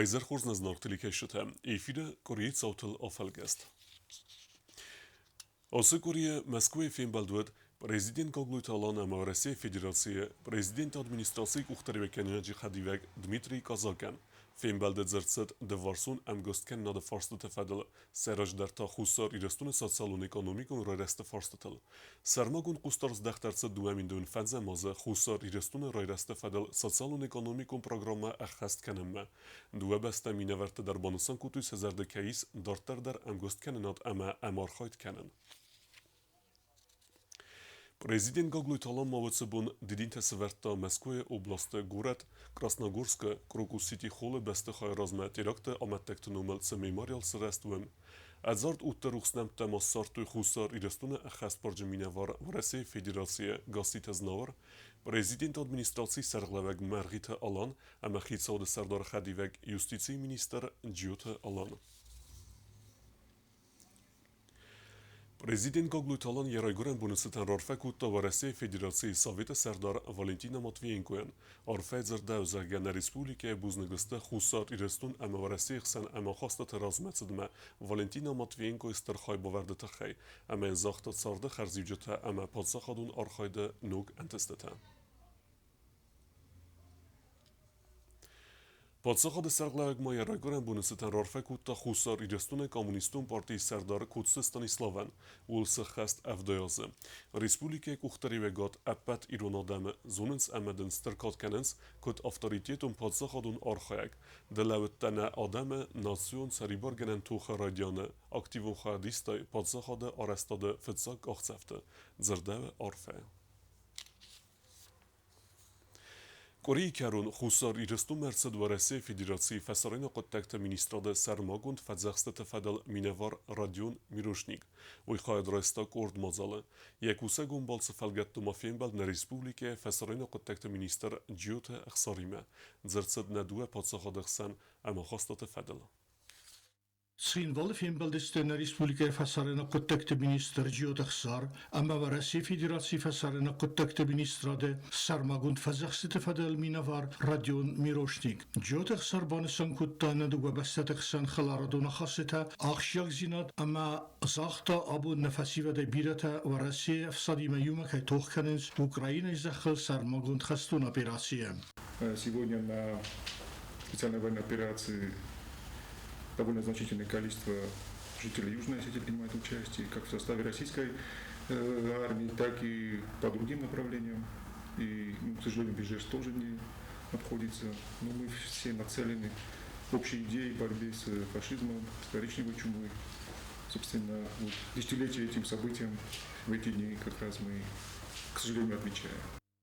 Weiser Horsnas Nortelikeshute, viele Korea's Autel Offelgest. Osыкурия Москвы фембалдует президент Коглуталана Россия Федерации, президент администрации Ухтарвекяна Джихадивек Дмитрий Казакян. Фембалдет зерцет деварсун амгосткен на дефарстете федел, сераж дерта хусар ирестун социалун экономикун ройресте фарстетел. Сармагун кустарс дехтерце дуаминдун федзе маза хусар ирестун ройресте федел социалун экономикун программа ахаст кенemme. Дуабесте миневерте der bonusan kutu sezerde keis darter der amgostken nat ama amarchait kennen. Президент Гаглуйталан мавацебун дидинте северта Москвы области город Красногорска Крокус Сити холле бесте хайразме теракте аматтектономел се мемориал срествуем. Азарт уттерухснемте массарту хусар ирестуне ахаст парджеминевар в России Федерация гасите знавар. Президент администрации Сарглавег Маргита Алан амахицауде Сардар Хадивег юстиции министр Джиоте Алан. Президент Гаглуйталан ярайгурен бунусетен рарфекутта в России Федерации Совета Сардар Валентина Матвиенкоен. Арфедзер даузерген республике бузнегсте хусар ирестун ама в России хсен ама хастат размецедме Валентина Матвиенко истерхай баверде тахей. Ама захта царде харзивджета ама подсахадун архайде нуг антестета. Подсахад Сарглавег ярайгурен бунусетен рарфекутта хусар ирестун коммунистун партии Сардар Кутсе Станиславен улсы хаст авдоязе. Республике Ухтаривегат аппат иронадаме зоненс амеден стеркат кененс кот авторитетун подсахадун архаек. Делаветтане адаме национ сарибаргенен туха радиане активун хадистай подсахаде арестаде фетсак ахцефте. Зердеве арфе. Кореи Карун хусар иресту мерцед в России Федерации фесарина коттекта министрада Сармагунд фадзахстата фадал миневар радион Мирошник. Уйхайд райста корд мазалы. Якуса гумбалцы фалгатту мафенбал на республике фесарина коттекта министр Джиоте Ахсариме. Дзерцед на дуэ подсахадахсан ама хастата фадал. Синвал фембалдестена республика фасарена коттекте министр Джиотахсар, ама в России Федерации фасарена коттекте министраде Сармагунд фазахсите фадел минавар радион Мирошник. Джиотахсар банесан куттана дуга бастатахсан халарадуна хасита ахшяк зинат, ама захта абу нафасива де бирата в России фсадима юмакай тохканенс Украина изахал Сармагунд хастун операция. Сегодня на специальной военной операции довольно значительное количество жителей Южной Осетии принимает участие, как в составе российской армии, так и по другим направлениям. И, к сожалению, Бежеш тоже не обходится. Но мы все нацелены в общей идее борьбы с фашизмом, с коричневой чумой. Собственно, вот, десятилетие этим событиям в эти дни как раз мы, к сожалению, отмечаем.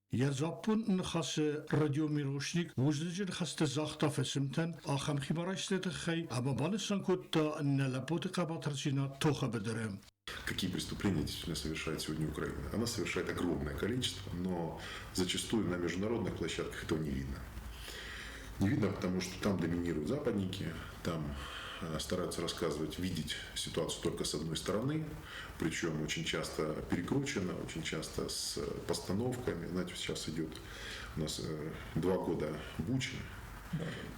Я запун нхасе радио Мирошник вуждежен хасте захта фесимтен ахам химараште хай абабанесан кутта налапоте кабатрчина тоха бедерем. Какие преступления действительно совершает сегодня Украина? Она совершает огромное количество, но зачастую на международных площадках этого не видно. Не видно, потому что там доминируют западники, там стараются рассказывать, видеть ситуацию только с одной стороны, причем очень часто перекручено, очень часто с постановками. Знаете, сейчас идет у нас 2 года Бучи,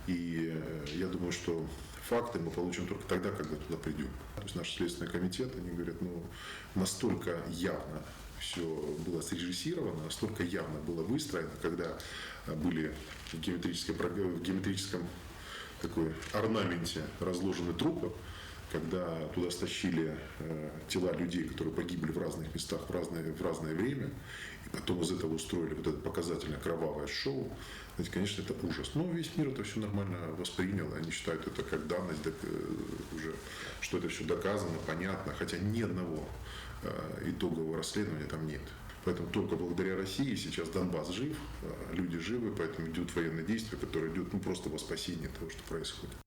и я думаю, что факты мы получим только тогда, когда туда придем. То есть наш Следственный комитет, они говорят, настолько явно все было срежиссировано, настолько явно было выстроено, когда были в геометрическом такой орнаменте разложены трупы, когда туда стащили тела людей, которые погибли в разных местах в разное время, и потом из этого устроили вот это показательное кровавое шоу. Знаете, конечно, это ужас. Но весь мир это все нормально воспринял, они считают это как данность, уже, что это все доказано, понятно, хотя ни одного итогового расследования там нет. Поэтому только благодаря России сейчас Донбасс жив, люди живы, поэтому идут военные действия, которые идут просто во спасение того, что происходит.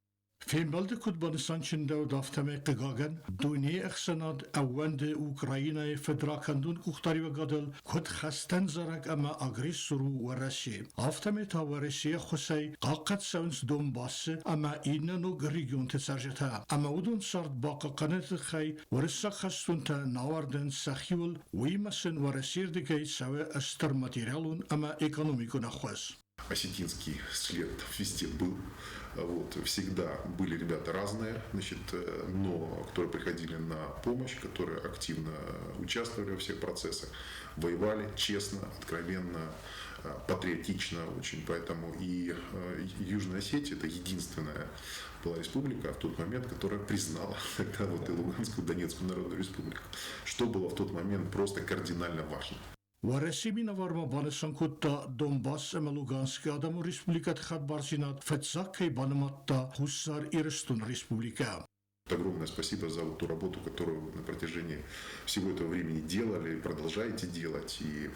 فیلمبالده کودبانستان چنده و دافتمه قگاگن دونی اخساناد اوند اوکراینای فدراکندون کختاری و گادل کود خستن زرگ اما اگریس سرو و رسی آفتمه تا و رسی خوصی قاقت سونس دونباس اما ایننو گریگون تسرجتا اما ودون سارد باقا قنات خی و رسا خستون تا ناوردن سخیول ویمسن و رسیر دگی سوه استر ماتیریالون اما اکانومیکون اخوز осетинский след везде был. Вот, всегда были ребята разные, значит, но которые приходили на помощь, которые активно участвовали во всех процессах, воевали честно, откровенно, патриотично очень. Поэтому и Южная Осетия — это единственная была республика в тот момент, которая признала тогда вот и Луганскую, Донецкую Народную Республику, что было в тот момент просто кардинально важно. Варасимина варма банасанкутта Донбасс эма Луганская Адаму Республикат Хадбарсинат Фетсаккай банаматта Хуссар Ирстун Республика. Огромное спасибо за вот ту работу, которую вы на протяжении всего этого времени делали, продолжаете делать. И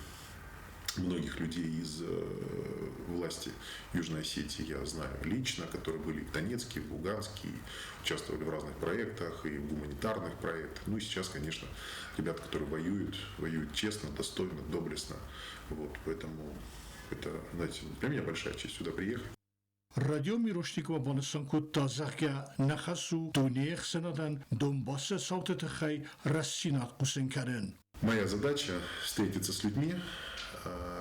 многих людей из власти Южной Осетии я знаю лично, которые были в Донецке, в Луганске, участвовали в разных проектах и в гуманитарных проектах. Ну и сейчас, конечно, ребята, которые воюют честно, достойно, доблестно. Вот, поэтому это, знаете, для меня большая честь сюда приехать. Радио Мирошникова банасанкутта Захя Нахасу Тунех Сенадан Донбасса Саутетахай Рассинат Кусенкарен. Моя задача встретиться с людьми,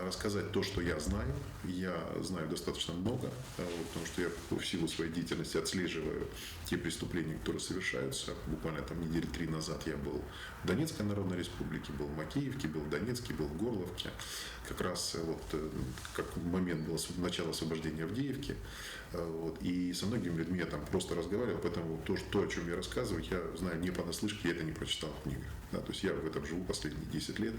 рассказать то, что я знаю. Я знаю достаточно много, потому что я в силу своей деятельности отслеживаю те преступления, которые совершаются. Буквально там недели 3 назад я был в Донецкой Народной Республике, был в Макеевке, был в Донецке, был в Горловке. Как раз вот как момент был начала освобождения Авдеевки. Вот, и со многими людьми я там просто разговаривал, поэтому то, о чем я рассказываю, я знаю не понаслышке, я это не прочитал в книгах. Да, то есть я в этом живу последние 10 лет,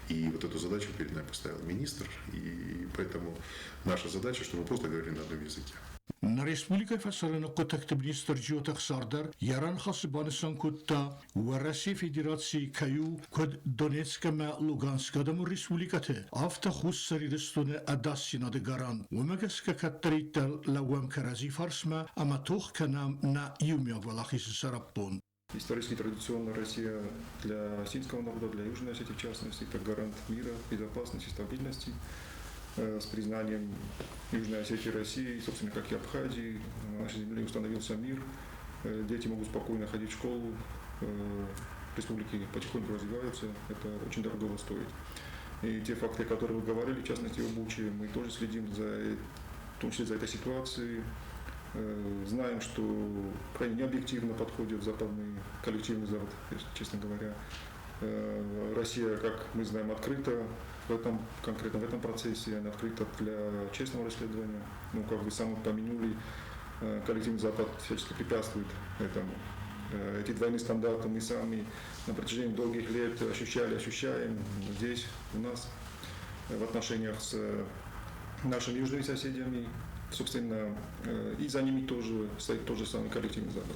и вот эту задачу перед нами поставил министр, и поэтому наша задача, чтобы мы просто говорили на одном языке. На республика фасарена котакты министр Джиотах Сардар Яран Хасыбанысанкутта Уараси Федерации Каю код Донецкама Луганска Адаму Республикате Авта Хуссари Рестуне Адассинады Гаран Умагаска Каттарита Лауам Карази Фарсма Аматух Канам на Юмя Валахис Сараппун. Исторически традиционно Россия для осетинского народа, для Южной Осетии в частности, это гарант мира, безопасности, стабильности. С признанием Южной Осетии России, собственно, как и Абхазии, на нашей земле установился мир. Дети могут спокойно ходить в школу, республики потихоньку развиваются, это очень дорого стоит. И те факты, о которых вы говорили, в частности, в Буче, мы тоже следим в том числе за этой ситуацией. Знаем, что крайне необъективно подходит западный коллективный Запад, честно говоря. Россия, как мы знаем, открыта конкретно в этом процессе, она открыта для честного расследования. Ну, как вы сами упомянули, коллективный Запад всячески препятствует этому. Эти двойные стандарты мы сами на протяжении долгих лет ощущаем здесь, у нас, в отношениях с нашими южными соседями. Собственно, и за ними тоже стоит тот же самый коллективный Запад.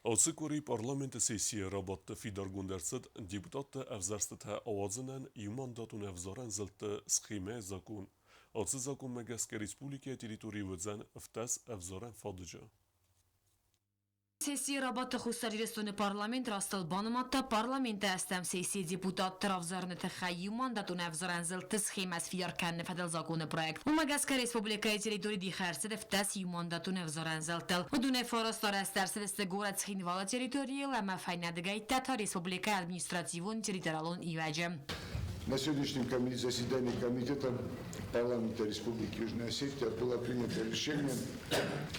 Odsekurii parlamenti sesiye rabatta Fidar Gunderset deputatta evzerstete avazenen i mandatun evzaren zelte scheme zakon. Odse zakon megeske Respublike teritori vëdzen vtes evzaren fadıca. Sesiye rabatta Хуссари Рестоне парламент растал банаматта парламента астам сессия депутат травзарны тахайю мандатун евзаран зелты схема с фидарканны федел законы проект. Умагаска республика территории дихарсы дефтас ю мандатун евзаран зелтел. Удуне форостар астарсы дестегорат схинвала территории лама файнадыгай тата республика административун территориалун иваджем. На сегодняшнем заседании Комитета парламента Республики Южная Осетия было принято решение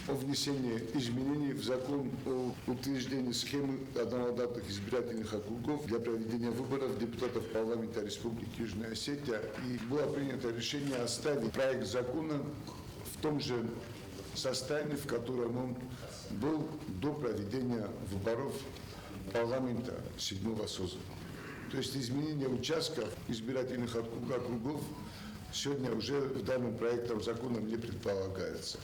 о внесении изменений в закон о утверждении схемы одномандатных избирательных округов для проведения выборов депутатов парламента Республики Южная Осетия. И было принято решение оставить проект закона в том же состоянии, в котором он был до проведения выборов парламента 7-го созыва. То есть изменение участков избирательных округов сегодня уже в данном проекте закона не предполагается.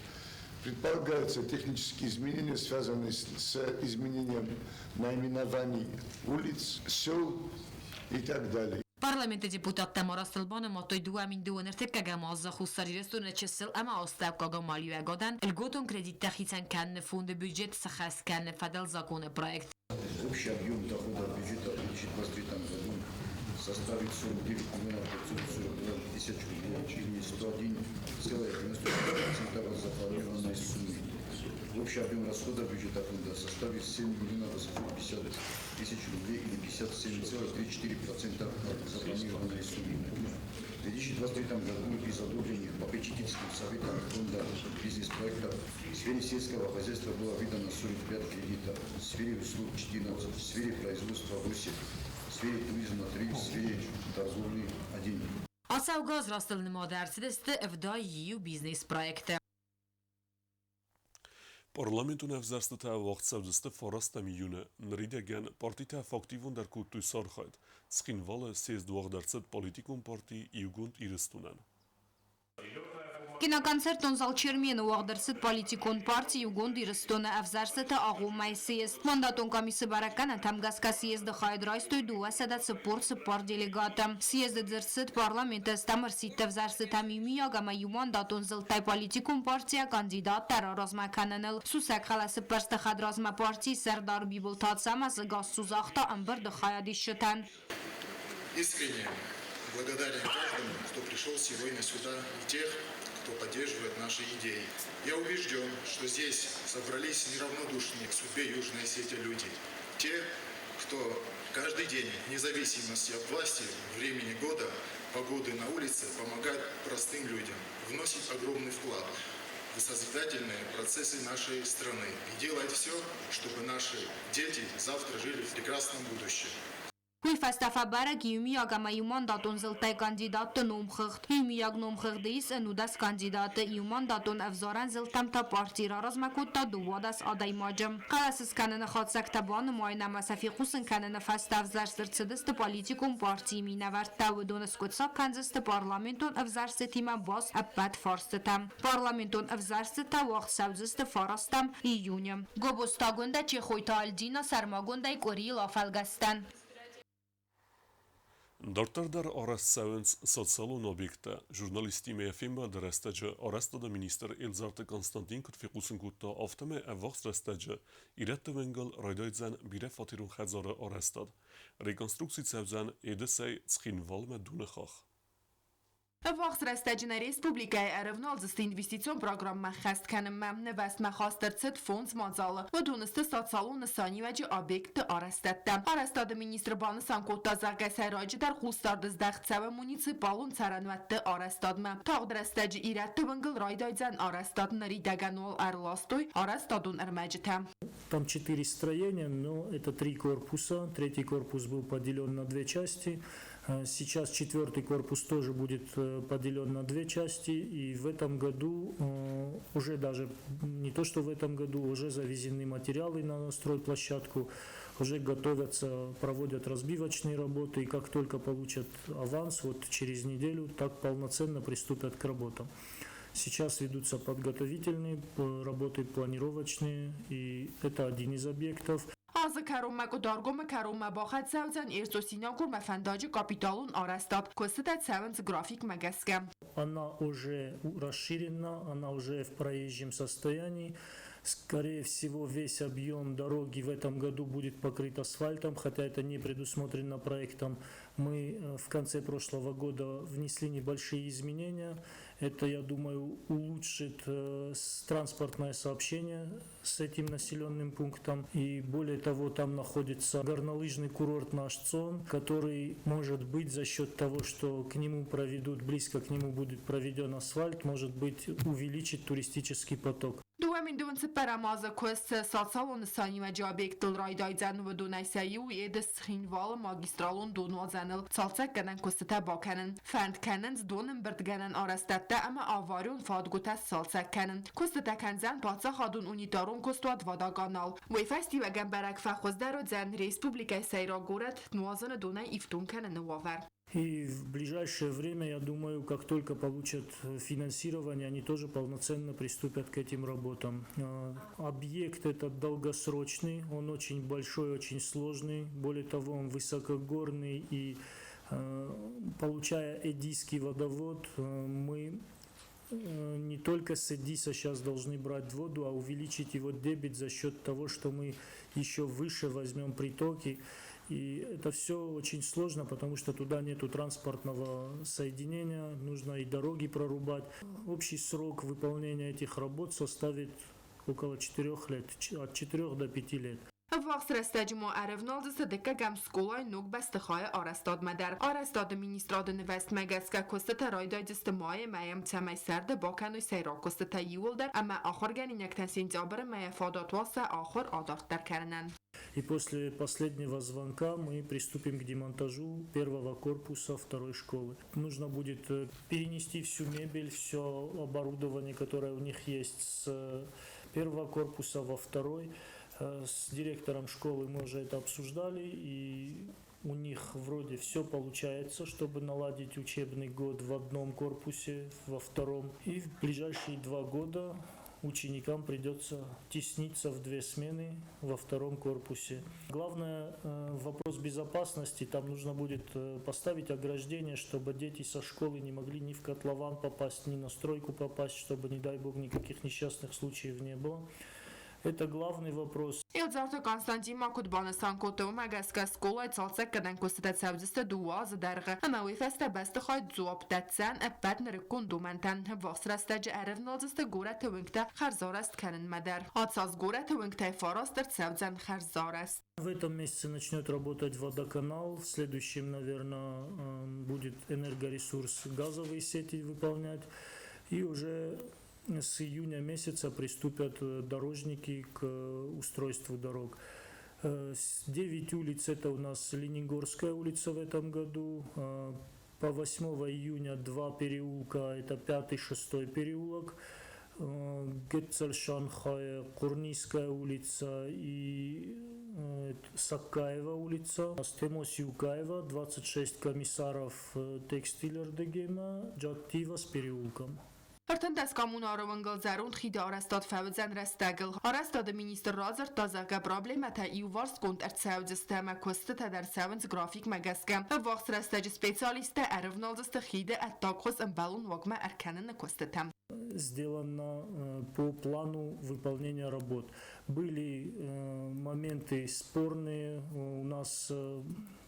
Предполагаются технические изменения, связанные с изменением наименований улиц, сел и так далее. Parlamenti deputatta marastalbana matoj dua min duan irtekkaga mawza Хуссари Рестоне чесел ама остапкага малюя годан льготон кредит тахицан канны фонды бюджет сахас канны фадал законы проект. Общий объем дохода бюджета в 2023 году составит 49 миллионов 542 тысяч рублей или 101,90% от запланированной суммы. Общий объем расходов бюджета фонда составит 7 миллионов 850 тысяч рублей или 57,34% от запланированной суммы. В 2023 году из одобренных попечительским советом фонда бизнес-проектов в сфере сельского хозяйства было выдано 45 кредитов, в сфере услуг 14, в сфере производства 8, в сфере туризма 3, в сфере торговли 1. Asau gaz rastılını modersideste evdai biznes projekte. Parlamentul nevzerste wacht saudeste forasta miljune, nridegen partita faktivun der kutu sorgait, skinvalle ses duagdarcet politikum parti iugund iristunen. Կինոկոնցերտ Օնզալչերմիենը ուաղդրսիտ պոլիտիկոն պարցի ու գոնդի ռստոնը ավզարսետը աղում այսիես։ Մանդատոն կամիսը բարականը թամգասկա սիեզդը խայդրայստոյ դու ասադա սպորտ սպար դելեգատը։ Սիեզդը ձրսիտ պարլամենտը ստամրսիտ ավզարսիտ ամիմիա գամայու մանդատոն զլտայ պոլիտիկոն պարցիա կանդիդատ տարարազմականանել։ Սուսակ խալասը պրստը խադրազմա պարցի սերդար բիբլթացամասը գասսուզ ախտա ամբր դխայադի շտան։ Искренне благодарен каждому, кто пришел сегодня сюда, и тех, кто поддерживает наши идеи. Я убежден, что здесь собрались неравнодушные к судьбе Южной Осетии люди. Те, кто каждый день, вне зависимости от власти, времени года, погоды на улице, помогает простым людям, вносит огромный вклад в созидательные процессы нашей страны и делает все, чтобы наши дети завтра жили в прекрасном будущем. Հույֆաստաֆաբարը գիումիագ ամայուման դատոն զլտայ կանդիդատը նոմխղտ, հույմիագ նոմխղդիս ընուդաս կանդիդատը իուման դատոն ավզորան զլտամտա պարտիր առազմակոտտա դուվադաս ադայմաջը։ Կալասս կաննը խացակտաբանը մայնամասաֆի խուսն կաննը ֆաստավզար սրցդստը պոլիտիկում պարտի մինավարտ տավդոնս կոցակ կանզստը պարլամենտոն ավզար սետիմա բոս ապատ ֆորստտամ։ Պարլամենտոն ավզար սետա վաղ սավզստը ֆարաստամ իյունյը։ Գոբոստագոնդա չեխոյտա ալդինա սարմագոնդայ կորի լաֆալգաստան։ Դարտարդար արաստսավենց սոցիալուն օբյեկտը, ժուրնալիստի մեյաֆիմը դրեստեջը, արաստադը մինիստր Էլզարտը Կոնստանտին կտվիқուսն գուտտա ավտում է ավաղց դրեստեջը, իրետ տվենգլ ռայդայձան բիրե ֆատիրուն խadzորը արաստad, ռեկոնստրուկցի ծավձան էդեսայ ծխինվալ մը դունը խախ։ Վաղ սրաստաջնը ռեսպուբլիկայի արևնալ զստ ինվեստիցիոն պրոգրամմա խաստ կանմա նվաստ մախաստրցդ ֆոնց մածալը, ոդունստը սոցալու նսանի վաջի օբյեկտը արաստատտա։ Արաստադը մինիստրը բանը սանկոտա զարգասայ ռաջի դար խուստարդыз դաղցավը մունիցիպալուն ծարանվատտը արաստադմա։ Թաղդրաստաջի իրատты վնգլ ռայդայձան արաստադնարի դագանուալ արլաստոյ արաստադուն ըրմաջիթա։ Там 4 строения, но это 3 корпуса. Третий корпус был поделен на 2 части. Сейчас 4-й корпус тоже будет поделен на 2 части. И в этом году, уже даже не то что в этом году, уже завезены материалы на стройплощадку, уже готовятся, проводят разбивочные работы. И как только получат аванс, вот через неделю, так полноценно приступят к работам. Сейчас ведутся подготовительные работы, планировочные, и это один из объектов. Azı karoma kudargoma karoma baxat savzan ertosina kur mafandajı kapitalun arastat kostat savans grafik magaska. Она уже расширена, она уже в проезжем состоянии. Скорее всего, весь объем дороги в этом году будет покрыт асфальтом, хотя это не предусмотрено проектом. Мы в конце прошлого года внесли небольшие изменения. Это, я думаю, улучшит транспортное сообщение с этим населенным пунктом. И более того, там находится горнолыжный курорт Нашцон, который, может быть, за счет того, что к нему проведут, близко к нему будет проведен асфальт, может быть, увеличит туристический поток. Duamin duvnse paramazı kos satsalon sani ve jabektil raydayzan ve donaysayı edes xinval magistralon donwazanil salsak ganan kostata bakanin fand kanans donin birdganan arastatta ama avarun fadgutas salsak kanin kostata kanzan patsa hadun unitarun kostwad vadaganal ve festi ve gambarak fakhozdarod zan Республика Сайрогород nuazan donay iftun kanin wavar. И в ближайшее время, я думаю, как только получат финансирование, они тоже полноценно приступят к этим работам. Объект этот долгосрочный, он очень большой, очень сложный. Более того, он высокогорный, и получая Эдийский водовод, мы не только с Эдиса сейчас должны брать воду, а увеличить его дебит за счет того, что мы еще выше возьмем притоки. И это все очень сложно, потому что туда нету транспортного соединения, нужно и дороги прорубать. Общий срок выполнения этих работ составит около 4 лет, от 4 до 5 лет. Вақс растаджмо аревналды садека гам сколай нуг бастыхай арастад мадер. Арастад министрады невест мегеска костата райдай дستمای مایم تمای سرد باکنوی سیرا کستتا یولدر اما آخر گنی نکتن سنتیابر مای فادات واسه آخر آدارت در کرنن. И после последнего звонка мы приступим к демонтажу первого корпуса второй школы. Нужно будет перенести всю мебель, все оборудование, которое у них есть, с первого корпуса во второй. С директором школы мы уже это обсуждали, и у них вроде все получается, чтобы наладить учебный год в одном корпусе, во втором. И в ближайшие 2 года ученикам придется тесниться в 2 смены во втором корпусе. Главное, вопрос безопасности. Там нужно будет поставить ограждение, чтобы дети со школы не могли ни в котлован попасть, ни на стройку попасть, чтобы, не дай бог, никаких несчастных случаев не было. Это главный вопрос. Илзарто Константин Макутбаныстан коту магаска сколай цалцак кадан костата савдиста дуаз дарга. Ама уйфеста бастыхай дзуап датсан эппат нырыккун думантан. Васрастаج аревналдыста гора төвингта харзараст канын мадар. Атсаз гора төвингтай фарастыр цавдзан харзараст. В этом месяце начнет работать водоканал. В следующем, наверное, будет энергоресурс газовые сети выполнять. И уже с июня месяца приступят дорожники к устройству дорог. 9 улиц это у нас Ленингорская улица в этом году. По 8 июня 2 переулка, это 5-6 переулок. Гетцель-Шанхая, Курнийская улица и Сакаева улица. Стемос Юкаева, 26 комиссаров текстилер Дегема, Джактива с переулком. Артендес коммунару вангал хида арастад фавзен растагл. Арастад министр разер тазага проблемата иуварс конт артсаудзистема костата در савенс график магаска. Вахс растаج специалиста аревналдиста хида аттакхос амбалун вагма арканен костатам. Сделано по плану выполнения работ. Были моменты спорные. У нас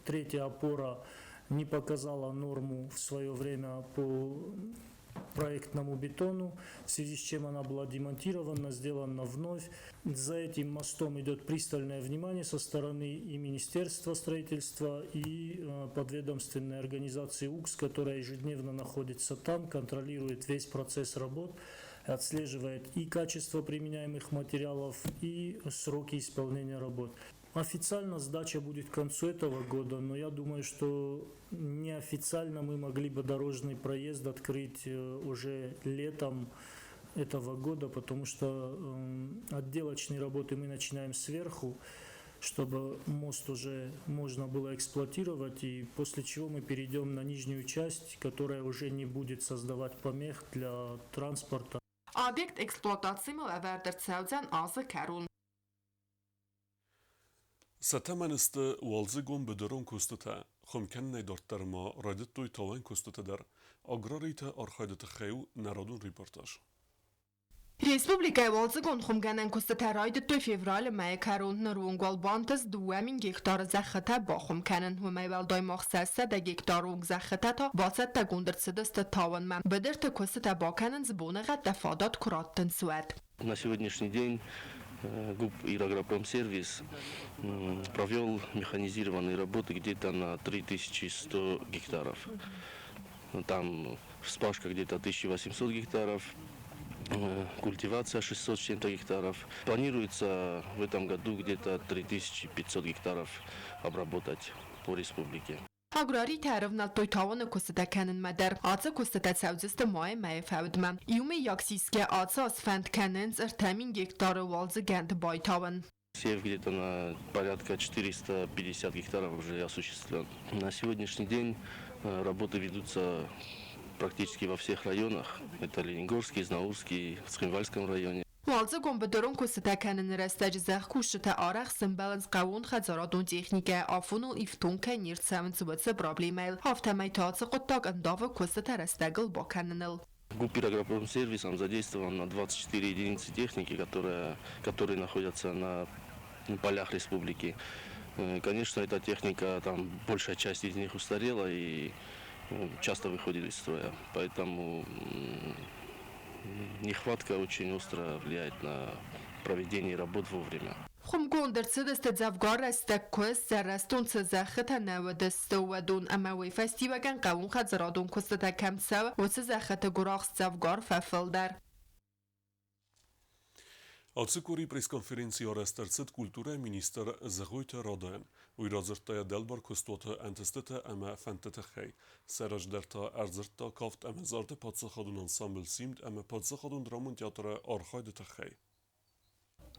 третья опора не показала норму в свое время по проектному бетону, в связи с чем она была демонтирована, сделана вновь. За этим мостом идет пристальное внимание со стороны и Министерства строительства, и подведомственной организации УКС, которая ежедневно находится там, контролирует весь процесс работ, отслеживает и качество применяемых материалов, и сроки исполнения работ. Официально сдача будет к концу этого года, но я думаю, что неофициально мы могли бы дорожный проезд открыть уже летом этого года, потому что отделочные работы мы начинаем сверху, чтобы мост уже можно было эксплуатировать, и после чего мы перейдем на нижнюю часть, которая уже не будет создавать помех для транспорта. Объект эксплуатации мэлэвэрдэр цэвдзэн азы кэрун. ستمنست والزگون بدرون کستتا خمکن نیدارتر ما رادت توی تاوان کستتا در اگراریت آرخایدت خیو نرادون ریپورتاج. Республика Волцегон хумганан костата райд 2 февраль май карун нарунгвал бантас 2 гектар захата ба хумканан و майвал дай махсаса да гектарунг захата та басат та гундерцедеста таван ман бедерта костата баканан збонага дафадат кураттан суат. На сегодняшний день ГУП «Ирагропромсервис» провел механизированные работы где-то на 3100 гектаров. Там вспашка где-то 1800 гектаров, культивация 600 с чем-то гектаров. Планируется в этом году где-то 3500 гектаров обработать по республике. Аграри тарифнал той таван костата канен мадар аца костата савзист май май фавдман юми яксиске аца асфанд канен зертамин гектар валзы гент бай таван. Сев где-то на порядка 450 гектаров уже осуществлен. На сегодняшний день работы ведутся практически во всех районах. Это Ленингорский, Знаурский, в Цхинвальском районе. Валзы гомбедорон костата канен растаج зах кушта арах симбаланс кавун хазарадун техника афунул ифтунка нирцамн цубаца проблемайл хафтамай таца коттак андава костата растагл баканнел. ГУП «Ирагропромсервисом» задействован на 24 единицы техники, которые находятся на полях республики. Конечно, эта техника, там большая часть из них устарела и часто выходит из строя. Поэтому нехватка очень остро влияет на проведение работ вовремя. Խումգոնդրցը դստեձավգար ստեկքոս սերաստուն ծզախտը նավը ստովադուն ամավի ֆեստիվական կավուն խածրադուն կոստատակամցավ ոց զախտը գուրախ ստավգար ֆեֆլդար Ացիկորի պրեսկոնֆերենցի արեստերցիտ կուլտուրա մինիստր զղույթը ռադոեն, ույրազրտայա դելբար կոստոտը ընտստետը ամա ֆանտետը խեյ, սերաժ դերտա արձրտա կավտ ամա զարդը պատսախադուն անսամբլ սիմտ ամա պատսախադուն դրամուն տյատրը արխայդը թխեյ.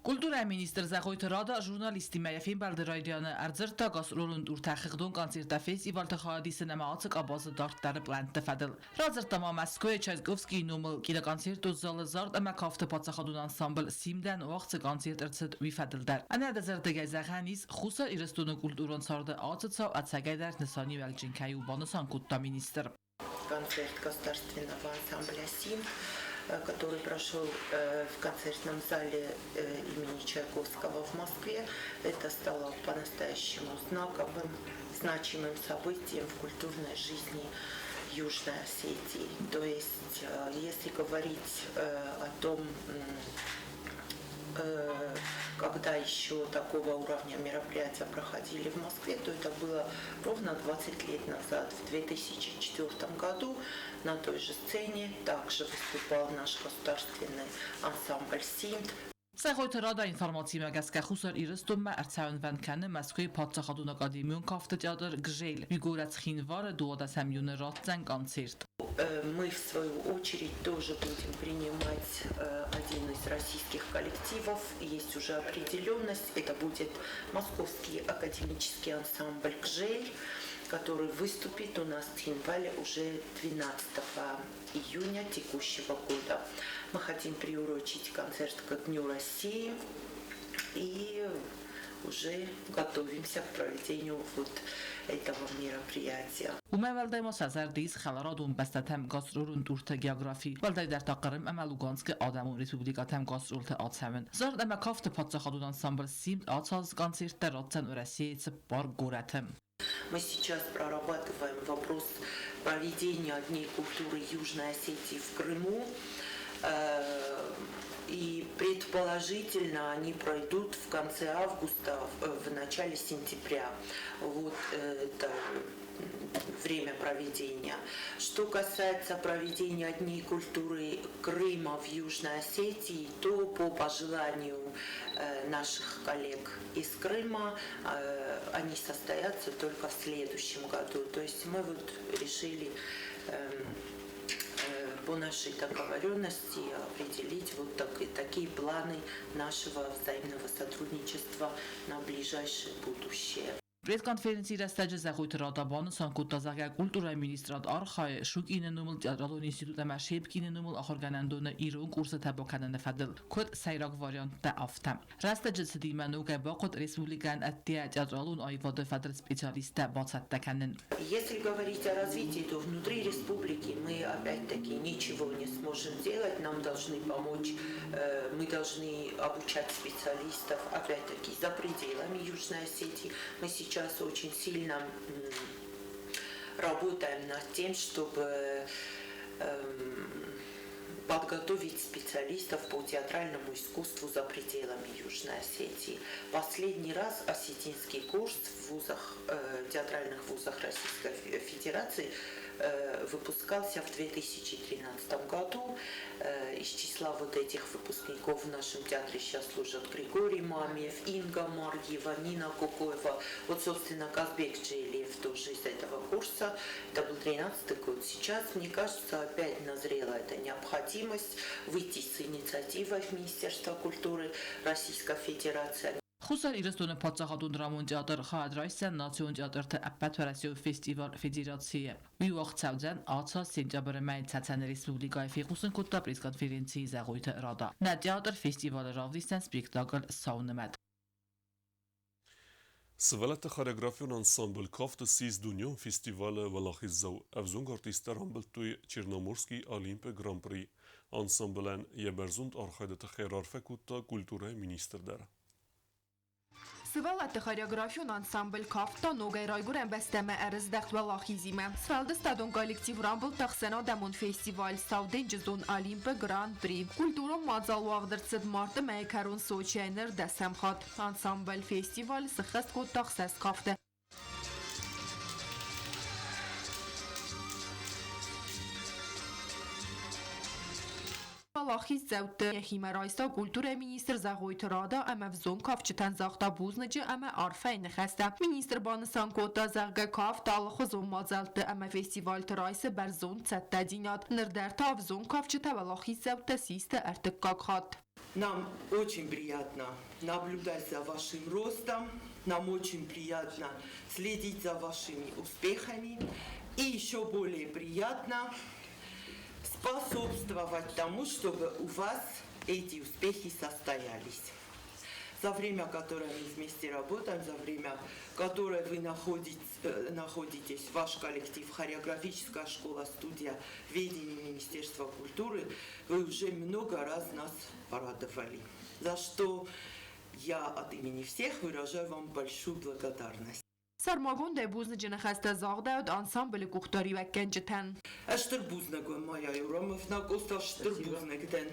Կուլտուրայի մինիստր Զախոյթ Ռադա ժուրնալիստի մայαφին բալդրայդյանը արձրտա գասրոլուն ուրթախիղդուն կանցիրտաֆես իվալթախարադի սնեմաացը կաբազը դարտարը պլանտ տվադել. Ռաձրտամա Մասկոյը Չայզգովսկի նումլ կինականցիրտ ու զալը զարդ ամա կավտը պատսախադուն անսամբլ սիմդան ուաղցը կանցիրտ ըրցըտ վիֆադելդար. Անադը զրդգայ զախանիս խուսը իրստունը կուլտուրոն սարդը ացծավ ացագայդար նսանի վալջինքայի ու բանոսան կուտտա մինիստր. Концерт государственного ансамбля «Симт», который прошел в концертном зале имени Чайковского в Москве. Это стало по-настоящему знаковым, значимым событием в культурной жизни Южной Осетии. То есть, если говорить о том, когда еще такого уровня мероприятия проходили в Москве, то это было ровно 20 лет назад, в 2004 году. На той же сцене также выступал наш государственный ансамбль «Симт». Զախոյթ Ռադա ինֆորմացիա մագասկա խուսար իրստում արցաուն վանքանը Մոսկվայի Պատսախադուն ակադեմիոն կավտը տեատր գժել վիգորաց խինվարը դուադասամյունը ռադցան концерт. Мы, в свою очередь, тоже будем принимать один из российских коллективов. Есть уже определенность. Это будет Московский академический ансамбль «Гжель», который выступит у нас в Хинвале уже 12 июня текущего года. Мы хотим приурочить концерт ко Дню России и уже готовимся к проведению вот этого мероприятия. Умевалдаймос азардис халарадун бастатам гасрурун турта географи валдай дар тақарым ама Луганск адамун республикатам гасрулта атсамын зард ама кафта патсахадун ансамбл симт атсаз концертта ротсан урасиец бар горатым. Мы сейчас прорабатываем вопрос проведения Дней культуры Южной Осетии в Крыму. И предположительно они пройдут в конце августа, в начале сентября. Вот это время проведения. Что касается проведения Дней культуры Крыма в Южной Осетии, то по пожеланию наших коллег из Крыма они состоятся только в следующем году. То есть мы вот решили по нашей договоренности определить вот такие планы нашего взаимного сотрудничества на ближайшее будущее. Пресс-конференции растаджа Զախոյթ Ռադաբանը սանկուտազագա կուլտուրայի մինիստրատ արխայ շուկինը նումլ театралон ինստիտուտը մաշեբկինը նումլ ախորգանանդոնը իրուն կուրսը թաբոքանանը ֆադել քոտ սայրակ վարիանտը ավտամ Ռաստաջը սդիմանուկա բակոտ республикан аттия театралон айводы фадр специалиста бацаттаканын. Если говорить о развитии, то внутри республики мы опять-таки ничего не сможем делать, нам должны помочь, мы должны обучать специалистов опять-таки за пределами Южной Осетии. Мы сейчас очень сильно работаем над тем, чтобы подготовить специалистов по театральному искусству за пределами Южной Осетии. Последний раз осетинский курс в вузах, театральных вузах Российской Федерации выпускался в 2013 году. Из числа вот этих выпускников в нашем театре сейчас служат Григорий Мамиев, Инга Марьева, Нина Кукоева. Вот, собственно, Казбек Джейлиев тоже из этого курса. Это был 2013 год. Сейчас, мне кажется, опять назрела эта необходимость выйти с инициативой в Министерство культуры Российской Федерации. Խուսար իրստոնը պատսախադուն դրամոն театр խադրայսյան նացիոն теаտրը ապատվարասիո ֆեստիվալ ֆեդերացիա վիողցավդան ացա սենտյաբրը մայ ցացան ռեսպուբլիկայի ֆիղուսն կուտա պրեսկոնֆերենցիի Զախոյթ Ռադա նա театр ֆեստիվալը ռավդիստան սպեկտակլ սաունմատ Սվալատը խորեգրաֆիոն անսամբլ կավտը սիզ դունյոն ֆեստիվալը վալախիզզավ ավզունգ արտիստար ամբլտույ Չերնոմորսկի Олимпը Grand Prix անսամբլան եբերզունդ արխայդը խերարֆե կուտա կուլտուրայի մինիստր դարը Սվալատը խարյագրաֆյուն անսամբլ կավտա նոգայ ռայգուրեն բեստեմը ərz դəxtվəl axizimə. Սվալdı stadon kollektiv rambıl taxsena dəmun festival savden cizon Olimpe Grand Prix. Kulturon madzal uağdırtsıd martı məyəkərun soçəyənir dəsəmxat. Ansambl festival sıxəst qod taxsəs qafdı. Ալախից ձևտը հիմարայստա կուլտուր է մինիստր զաղոյթը ռադա ամևզոն կավ չտան զաղտա բուզնջը ամե արվային խեստա։ Մինիստր բանսան կոտա զաղգա կավ տալխը զոն մազալտը ամե ֆեստիվալ թրայսը բերզոն ծետտա դինատ։ Նրդերտա ավզոն կավ չտավ ալախից ձևտը սիստը արտық կակխատ։ Нам очень приятно наблюдать за вашим ростом, нам очень приятно следить за вашими успехами и еще более приятно способствовать тому, чтобы у вас эти успехи состоялись. За время, которое мы вместе работаем, за время, которое вы находитесь, ваш коллектив, хореографическая школа, студия, ведение Министерства культуры, вы уже много раз нас порадовали. За что я от имени всех выражаю вам большую благодарность. Սարմագոն դե բուզնը ջնխաստը զաղդայոդ անսամբլը կուղտարի վակեն ջթեն։ Աշտր բուզնագոն Майя Юромовна, Коста Штыр бузнагден.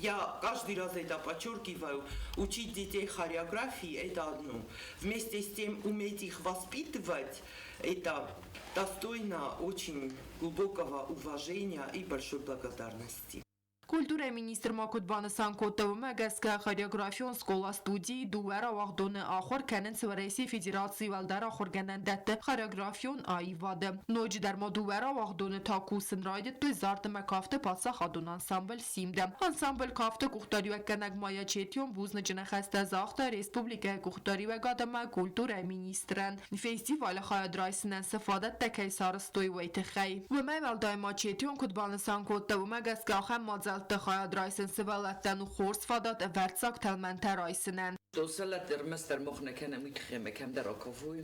Я каждый раз это подчеркиваю. Учить детей хореографии – это одно. Вместе с тем уметь их воспитывать – это достойно очень глубокого уважения и большой благодарности. Կուլտուր է մինիստր Մակոտ Բանասան կոտվում է գասկա խարյագրաֆիոն սկոլա ստուդիի դուվերա վաղդոնը ախոր կենեն Սվարեսի Ֆեդերացի վալդար ախոր գենեն դետը խարյագրաֆիոն այվադը։ Նոյջ դարմա դուվերա վաղդոնը թակու սնրայդը տույ զարտը մե կավտը պացախ ադուն անսամբլ սիմդը։ Անսամբլ կավտը կուղտարի վեկենակ մայա չետյոն բուզնը ջնխաստա զաղտը Ռեսպուբլիկա կուղտարի վեկադամա կուլտուր է մինիստրան։ Ֆեստիվալը խայադրայսնեն սվադət տեքայսարը ստոյ վայթը խայ։ Վմե վալդայմա չետյոն կուտ Բանասան կոտվում է գասկա խեմ մածալ Տխայադրայսն սվալատան ու խորս ֆադատ վերցակ թալմենտար այսնեն Դոսալատ դերմստեր մոխնեկան ամիտ խեմեկամ դարակովույ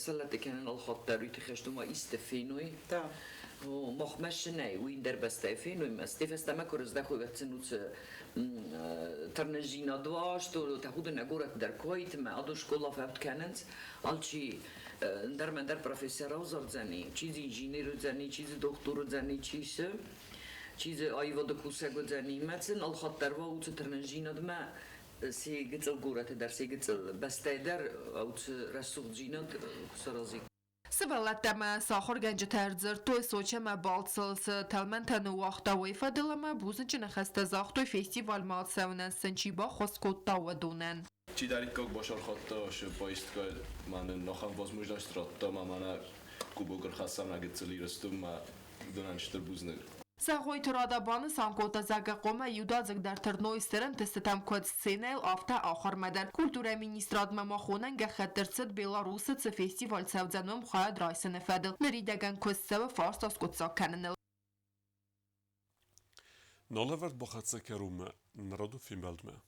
սալատը կենեն ալխոտտարույթ խեշտումա իստեֆինույ դա մոխմաշնայ ու ինդերբստեֆինույ մստեֆստամա կորզդախույ վեցնուց տրնեժինա դվա что тахудна город деркоит ма адо школа фабт кененц алчи дермендер профессора узорзани чизи инженер узани чизи доктор узани чише چیز آیواد کوسه گذاری مثلا الخاطر و اوت ترنجیناد ما سیگت الگورات در سیگت بسته در اوت رسول جیناد سرازی Սվալատամը սախոր գենջը թերձր տոյ սոչեմը բալցլս թալմենտան ու ախտավոյ ֆադելամը բուզն ջնխաստը զաղտոյ ֆեստիվալ մացավնեն սնչիբա խոսկոտ տավադունեն Чи дарик как башар хатта ш поистка ман нахам возможность ратта мамана кубогр хасам нагцли растум ма донанштер бузнер Սաղոյ թրադաբանը սանկոտը զագակոմը յուդազգ դարթրնոյ սրն տստամ կոտ սցենել ավտա ախարմադար Կուլտուրա մինիստրադմը մախոնեն գխետրցդ Բելարուսը ծը ֆեստիվալ ծավձանում խայad ռայսն էֆադել նրիդագան կոստսավը ֆարս ասկոտսակ կաննել Նոլևերտ բոխացը կերումը նրադու ֆիմբելդմը